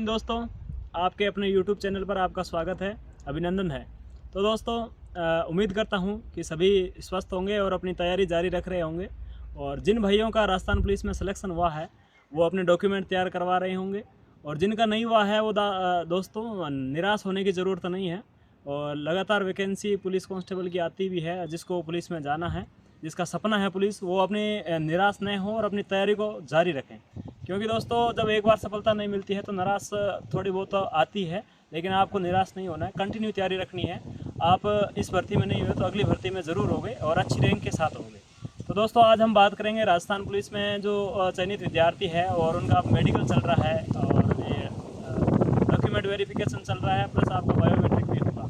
दोस्तों, आपके अपने YouTube चैनल पर आपका स्वागत है, अभिनंदन है। तो दोस्तों, उम्मीद करता हूं कि सभी स्वस्थ होंगे और अपनी तैयारी जारी रख रहे होंगे। और जिन भाइयों का राजस्थान पुलिस में सिलेक्शन हुआ है वो अपने डॉक्यूमेंट तैयार करवा रहे होंगे, और जिनका नहीं हुआ है वो दोस्तों निराश होने की ज़रूरत नहीं है। और लगातार वैकेंसी पुलिस कांस्टेबल की आती भी है। जिसको पुलिस में जाना है, जिसका सपना है पुलिस, वो अपनी निराश न हो और अपनी तैयारी को जारी रखें। क्योंकि दोस्तों, जब एक बार सफलता नहीं मिलती है तो निराश थोड़ी बहुत तो आती है, लेकिन आपको निराश नहीं होना है, कंटिन्यू तैयारी रखनी है। आप इस भर्ती में नहीं हुए तो अगली भर्ती में ज़रूर होगे और अच्छी रैंक के साथ होगे। तो दोस्तों, आज हम बात करेंगे राजस्थान पुलिस में जो चयनित विद्यार्थी है और उनका मेडिकल चल रहा है और ये डॉक्यूमेंट वेरिफिकेशन चल रहा है, प्लस आपका बायोमेट्रिक भी होगा।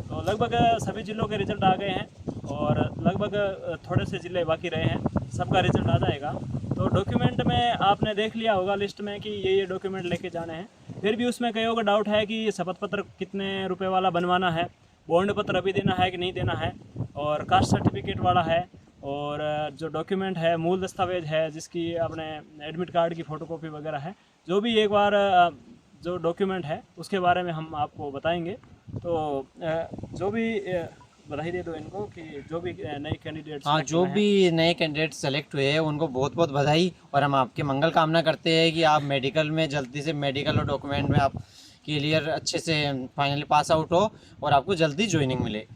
तो लगभग सभी जिलों के रिजल्ट आ गए हैं और लगभग थोड़े से ज़िले बाकी रहे हैं, सबका रिजल्ट आ जाएगा। तो डॉक्यूमेंट में आपने देख लिया होगा लिस्ट में कि ये डॉक्यूमेंट लेके जाने हैं। फिर भी उसमें कईयों का डाउट है कि शपथ पत्र कितने रुपए वाला बनवाना है, बॉन्ड पत्र अभी देना है कि नहीं देना है, और कास्ट सर्टिफिकेट वाला है, और जो डॉक्यूमेंट है मूल दस्तावेज है जिसकी अपने एडमिट कार्ड की फ़ोटोकॉपी वगैरह है। जो भी एक बार जो डॉक्यूमेंट है उसके बारे में हम आपको बताएंगे। तो जो भी बधाई दे दो इनको कि जो भी नए कैंडिडेट्स, हाँ, जो भी नए कैंडिडेट सेलेक्ट हुए हैं उनको बहुत बहुत बधाई। और हम आपके मंगल कामना करते हैं कि आप मेडिकल में जल्दी से मेडिकल और डॉक्यूमेंट में आप क्लियर अच्छे से फाइनली पास आउट हो और आपको जल्दी ज्वाइनिंग मिले।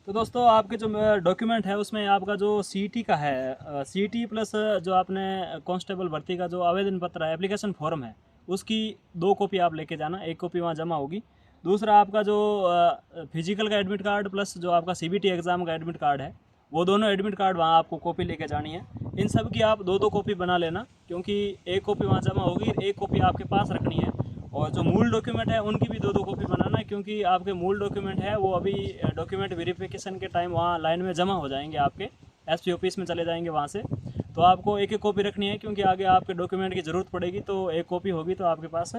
तो दोस्तों, आपके जो डॉक्यूमेंट है उसमें आपका जो सीईटी का है, सीईटी प्लस जो आपने कांस्टेबल भर्ती का जो आवेदन पत्र है, एप्लीकेशन फॉर्म है, उसकी 2 कॉपी आप लेके जाना। एक कॉपी वहाँ जमा होगी। दूसरा आपका जो फिजिकल का एडमिट कार्ड प्लस जो आपका सीबीटी एग्ज़ाम का एडमिट कार्ड है, वो दोनों एडमिट कार्ड वहाँ आपको कॉपी लेके जानी है। इन सब की आप 2-2 कॉपी बना लेना, क्योंकि एक कॉपी वहाँ जमा होगी, एक कॉपी आपके पास रखनी है। और जो मूल डॉक्यूमेंट है उनकी भी 2-2 कॉपी बनाना है, क्योंकि आपके मूल डॉक्यूमेंट है वो अभी डॉक्यूमेंट वेरिफिकेशन के टाइम वहाँ लाइन में जमा हो जाएंगे, आपके एसपी ऑफिस में चले जाएंगे वहाँ से। तो आपको एक एक कॉपी रखनी है, क्योंकि आगे आपके डॉक्यूमेंट की ज़रूरत पड़ेगी। तो एक कॉपी होगी तो आपके पास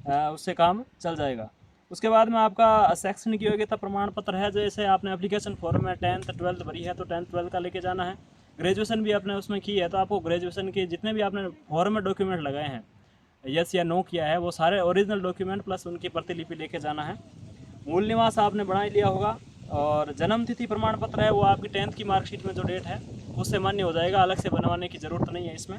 उससे काम चल जाएगा। उसके बाद में आपका शैक्षणिक योग्यता प्रमाण पत्र है। जैसे आपने एप्लीकेशन फॉर्म में 10th 12th भरी है तो 10th 12th का लेके जाना है। ग्रेजुएशन भी आपने उसमें की है तो आपको ग्रेजुएशन के जितने भी आपने फॉर्म में डॉक्यूमेंट लगाए हैं, यस या नो किया है, वो सारे ओरिजिनल डॉक्यूमेंट प्लस उनकी प्रतिलिपि लेके जाना है। मूल निवास आपने बना ही लिया होगा। और जन्म तिथि प्रमाण पत्र है वो आपकी 10th की मार्कशीट में जो डेट है उससे मान्य हो जाएगा, अलग से बनवाने की ज़रूरत नहीं है इसमें।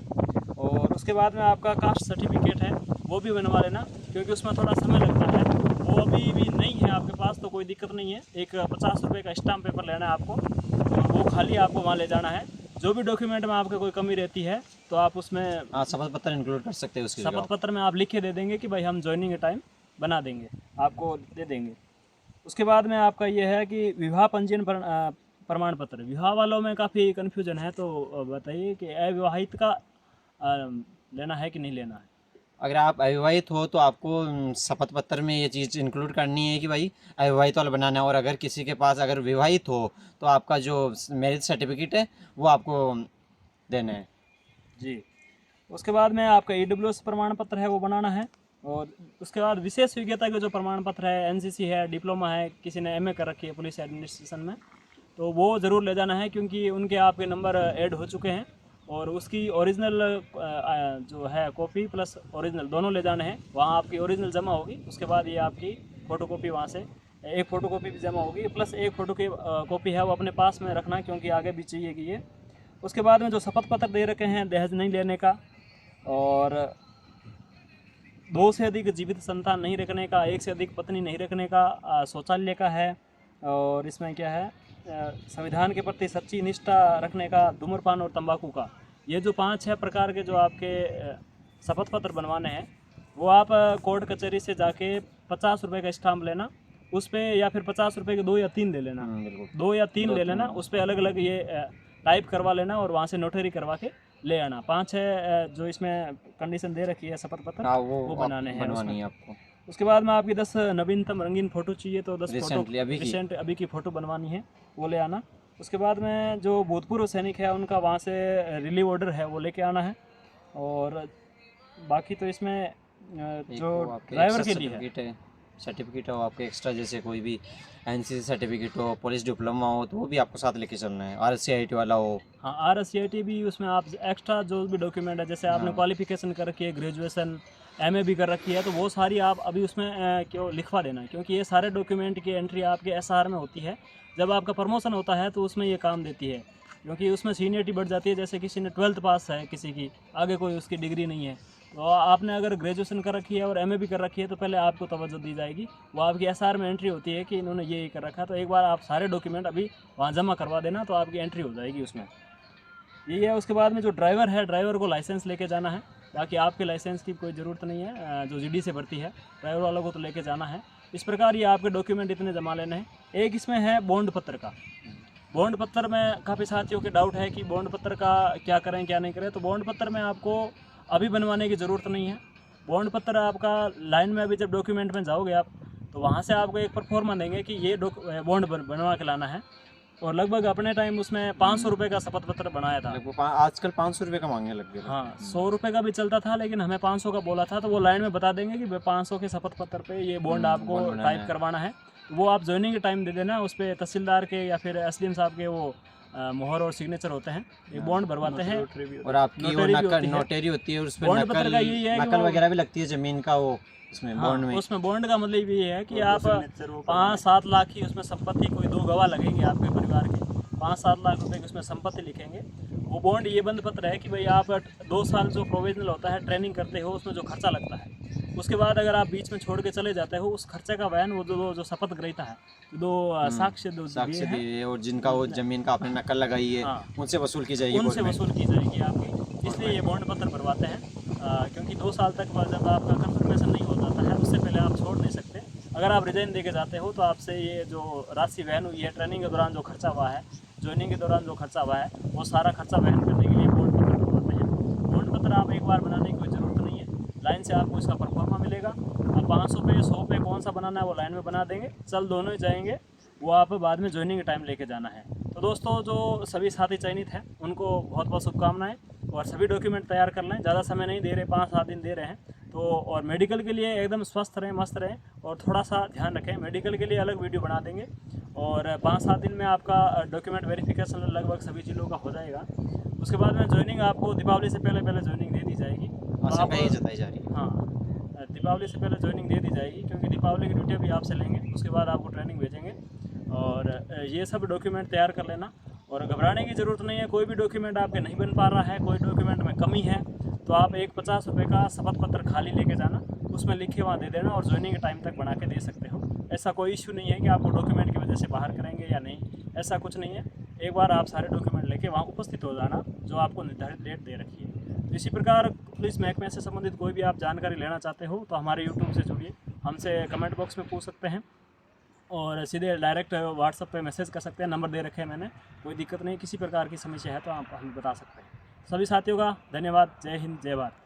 और उसके बाद में आपका कास्ट सर्टिफिकेट है वो भी बनवा लेना, क्योंकि उसमें थोड़ा समय लगता है। वो अभी भी नहीं है आपके पास तो कोई दिक्कत नहीं है। एक 50 रुपये का स्टाम्प पेपर लेना है आपको, और वो खाली आपको वहाँ ले जाना है। जो भी डॉक्यूमेंट में आपके कोई कमी रहती है तो आप उसमें शपथ पत्र इंक्लूड कर सकते हैं उसकी जगह। शपथ पत्र में आप लिख के दे देंगे कि भाई हम ज्वाइनिंग के टाइम बना देंगे, आपको दे देंगे। उसके बाद में आपका ये है कि विवाह पंजीयन प्रमाण पत्र। विवाह वालों में काफ़ी कन्फ्यूजन है, तो बताइए कि अविवाहित का लेना है कि नहीं लेना है। अगर आप अविवाहित हो तो आपको शपथ पत्र में ये चीज़ इंक्लूड करनी है कि भाई अविवाहित वाला बनाना है। और अगर किसी के पास अगर विवाहित हो तो आपका जो मैरिज सर्टिफिकेट है वो आपको देना है जी। उसके बाद में आपका EWS प्रमाण पत्र है वो बनाना है। और उसके बाद विशेष योग्यता के जो प्रमाण पत्र है, NCC है, डिप्लोमा है, किसी ने MA कर रखी है पुलिस एडमिनिस्ट्रेशन में, तो वो ज़रूर ले जाना है, क्योंकि उनके आपके नंबर ऐड हो चुके हैं। और उसकी ओरिजिनल जो है कॉपी प्लस ओरिजिनल दोनों ले जाने हैं। वहाँ आपकी ओरिजिनल जमा होगी, उसके बाद ये आपकी फ़ोटोकॉपी वहाँ से एक फ़ोटोकॉपी भी जमा होगी, प्लस एक फ़ोटो की कॉपी है वो अपने पास में रखना, क्योंकि आगे भी चाहिएगी ये। उसके बाद में जो शपथ पत्र दे रखे हैं दहेज नहीं लेने का, और 2 से अधिक जीवित संतान नहीं रखने का, 1 से अधिक पत्नी नहीं रखने का, शौचालय का है, और इसमें क्या है, संविधान के प्रति सच्ची निष्ठा रखने का, धूम्रपान और तंबाकू का। ये जो 5-6 प्रकार के जो आपके शपथ पत्र बनवाने हैं, वो आप कोर्ट कचहरी से जाके 50 रुपये का स्टाम्प लेना उस पर, या फिर 50 रुपये के 2 या 3 ले लेना, 2 या 3 ले लेना, उस पर अलग अलग ये टाइप करवा लेना और वहाँ से नोटरी करवा के ले आना। 5-6 जो इसमें कंडीशन दे रखी है शपथ पत्र, वो बनाने हैं बनवानी है आपको। उसके बाद में आपकी 10 नवीनतम रंगीन फ़ोटो चाहिए, तो 10 फ़ोटो रिसेंट अभी की फ़ोटो बनवानी है, वो ले आना। उसके बाद में जो भूतपूर्व सैनिक है उनका वहाँ से रिलीव ऑर्डर है वो लेके आना है। और बाकी तो इसमें जो ड्राइवर के लिए है सर्टिफिकेट हो आपके एक्स्ट्रा, जैसे कोई भी NCC सर्टिफिकेट हो, पुलिस डिप्लोमा हो, तो वो भी आपको साथ लेके चलना है। RSCIT वाला हो, हाँ RSCIT भी, उसमें आप एक्स्ट्रा जो भी डॉक्यूमेंट है, जैसे आपने क्वालिफिकेशन कर रखी है ग्रेजुएशन MA भी कर रखी है, तो वो सारी आप अभी उसमें क्यों लिखवा देना, क्योंकि ये सारे डॉक्यूमेंट की एंट्री आपके SR में होती है। जब आपका प्रमोशन होता है तो उसमें ये काम देती है, क्योंकि उसमें सीनियरिटी बढ़ जाती है। जैसे किसी ने 12th पास है, किसी की आगे कोई उसकी डिग्री नहीं है, तो आपने अगर ग्रेजुएशन कर रखी है और MA भी कर रखी है तो पहले आपको तवज्जो दी जाएगी। वो आपकी SR में एंट्री होती है कि इन्होंने ये कर रखा है, तो एक बार आप सारे डॉक्यूमेंट अभी वहाँ जमा करवा देना, तो आपकी एंट्री हो जाएगी उसमें। ये है। उसके बाद में जो ड्राइवर है, ड्राइवर को लाइसेंस लेके जाना है, बाकी आपके लाइसेंस की कोई ज़रूरत नहीं है। जो GD से भर्ती है, ड्राइवर वालों को तो लेके जाना है। इस प्रकार ये आपके डॉक्यूमेंट इतने जमा लेने हैं। एक इसमें है बॉन्ड पत्र का। बॉन्ड पत्र में काफ़ी साथियों के डाउट है कि बॉन्ड पत्र का क्या करें क्या नहीं करें। तो बॉन्ड पत्र में आपको अभी बनवाने की ज़रूरत नहीं है। बॉन्ड पत्र आपका लाइन में अभी जब डॉक्यूमेंट में जाओगे आप, तो वहाँ से आपको एक परफॉर्मा देंगे कि ये बॉन्ड बनवा के लाना है। और लगभग अपने टाइम उसमें 500 रुपये का शपथ पत्र बनाया था। आजकल 500 रुपये का मांगने लग गए। हाँ, 100 रुपये का भी चलता था, लेकिन हमें 500 का बोला था। तो वो लाइन में बता देंगे कि 500 के शपथ पत्र पे ये बॉन्ड आपको टाइप करवाना है। तो वो आप ज्वाइनिंग के टाइम दे देना। उस पर तहसीलदार के या फिर SDM साहब के वो मोहर और सिग्नेचर होते हैं, ये बॉन्ड भरवाते हैं। और आपकी वो नोटरी होती है, उस पर पत्र का यही है, नकल वगैरह भी लगती है ज़मीन का वो उसमें बॉन्ड में। उसमें बॉन्ड का मतलब ये है कि आप 5-7 लाख की उसमें संपत्ति, कोई 2 गवाह लगेंगे आपके परिवार के, 5-7 लाख रुपए की उसमें संपत्ति लिखेंगे। वो बॉन्ड ये बंद पत्र है कि भाई आप 2 साल जो प्रोविजनल होता है ट्रेनिंग करते हो, उसमें जो खर्चा लगता है, उसके बाद अगर आप बीच में छोड़ के चले जाते हो, उस खर्चे का बयान वो जो शपथ ग्रहीता है, 2 साक्ष्य दिए और जिनका वो जमीन का आपने नकल लगाई है, उनसे वसूल की जाएगी, उनसे वसूल की जाएगी आपकी। इसलिए ये बॉन्ड पत्र भरवाते हैं, क्योंकि 2 साल तक जब आपका कंफर्मेशन नहीं हो जाता है, उससे पहले आप छोड़ नहीं सकते। अगर आप रिजाइन दे के जाते हो तो आपसे ये जो राशि वहन हुई है, ट्रेनिंग के दौरान जो खर्चा हुआ है, ज्वाइनिंग के दौरान जो खर्चा हुआ है, वो सारा खर्चा वहन करने के लिए बॉन्ड पत्र करवाते हैं। बॉन्ड पत्र आप एक बार बनाने की कोई ज़रूरत नहीं है, लाइन से आपको इसका परफॉर्मा मिलेगा। अब 500 पे 100 पे कौन सा बनाना है वो लाइन में बना देंगे, चल दोनों ही जाएंगे। वो आप बाद में ज्वाइनिंग के टाइम लेके जाना है। तो दोस्तों, जो सभी साथी चयनित हैं उनको बहुत बहुत शुभकामनाएँ, और सभी डॉक्यूमेंट तैयार कर लें। ज़्यादा समय नहीं दे रहे, 5-7 दिन दे रहे हैं तो। और मेडिकल के लिए एकदम स्वस्थ रहें, मस्त रहें, और थोड़ा सा ध्यान रखें। मेडिकल के लिए अलग वीडियो बना देंगे, और 5-7 दिन में आपका डॉक्यूमेंट वेरिफिकेशन लगभग सभी चीज़ों का हो जाएगा। उसके बाद में ज्वाइनिंग आपको दीपावली से पहले ज्वाइनिंग दे दी जाएगी। आप जताई जा रही है। हाँ, दीपावली से पहले ज्वाइनिंग दे दी जाएगी, क्योंकि दीपावली की ड्यूटी भी आपसे लेंगे। उसके बाद आपको ट्रेनिंग भेजेंगे, और ये सब डॉक्यूमेंट तैयार कर लेना। और घबराने की ज़रूरत नहीं है। कोई भी डॉक्यूमेंट आपके नहीं बन पा रहा है, कोई डॉक्यूमेंट में कमी है, तो आप एक 50 रुपये का शपथ पत्र खाली लेके जाना, उसमें लिख के वहाँ दे देना, और ज्वाइनिंग के टाइम तक बना के दे सकते हो। ऐसा कोई इशू नहीं है कि आपको डॉक्यूमेंट की वजह से बाहर करेंगे या नहीं, ऐसा कुछ नहीं है। एक बार आप सारे डॉक्यूमेंट लेके वहाँ उपस्थित हो जाना, जो आपको निर्धारित डेट दे रखी है। इसी प्रकार पुलिस महकमे से संबंधित कोई भी आप जानकारी लेना चाहते हो तो हमारे यूट्यूब से जुड़िए, हमसे कमेंट बॉक्स में पूछ सकते हैं, और सीधे डायरेक्ट व्हाट्सएप पे मैसेज कर सकते हैं। नंबर दे रखे हैं मैंने, कोई दिक्कत नहीं। किसी प्रकार की समस्या है तो आप हमें बता सकते हैं। सभी साथियों का धन्यवाद। जय हिंद, जय भारत।